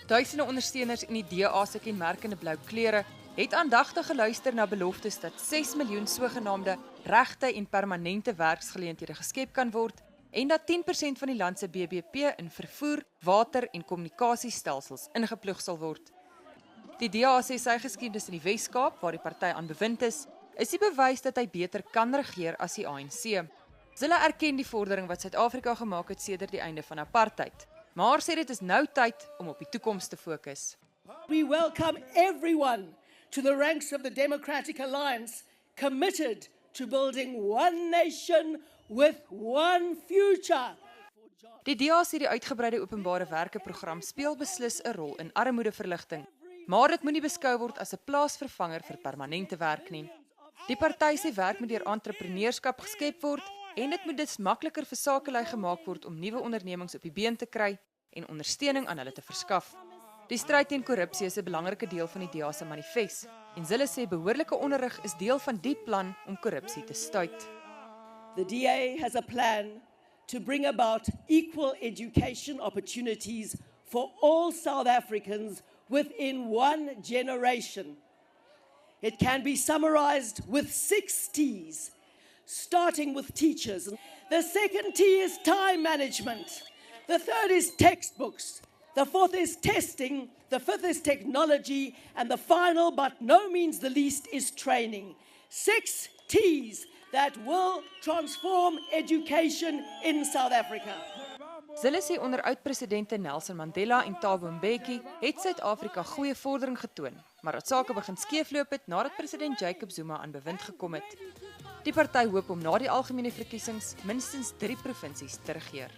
Duisende ondersteuners in die DA se kenmerkende blou klere het aandagtig geluister na beloftes dat 6 miljoen sogenaamde regte en permanente werksgeleenthede geskep kan word en dat 10% van die land se BBP in vervoer, water en kommunikasiestelsels ingeploeg sal word. Die DA sê sy geskiedenis in die Wes-Kaap, waar die party aan bewind is die bewys dat hy beter kan regeer as die ANC. Hulle erken die vordering wat Suid-Afrika gemaak het sedert die einde van apartheid, maar sê dit is nou tyd om op die toekoms te fokus. We welcome everyone to the ranks of the Democratic Alliance, committed to building one nation with one future. Die DA sê die uitgebreide openbare werke program speel beslis 'n rol in armoedeverligting, maar dit moenie beskou word as 'n plaasvervanger vir permanente werk nie. Die party sê werk moet deur entrepreneurskap geskep word en dit moet dus makliker vir sakelui gemaak word om nuwe ondernemings op die been te kry en ondersteuning aan hulle te verskaf. Die stryd teen korrupsie is 'n belangrike deel van die DA se manifest en hulle sê behoorlike onderrig is deel van die plan om korrupsie te stuit. The DA has a plan to bring about equal education opportunities for all South Africans within one generation. It can be summarized with 6 T's, starting with teachers. The second T is time management. The third is textbooks. The fourth is testing. The fifth is technology. And the final, but no means the least, is training. 6 T's that will transform education in South Africa. Hulle sê onder oud-presidente Nelson Mandela en Thabo Mbeki het Suid-Afrika goeie vordering getoon, maar dat sake begin skeefloop het nadat president Jacob Zuma aan bewind gekom het. Die party hoop om na die algemene verkiesings minstens 3 provinsies te regeer.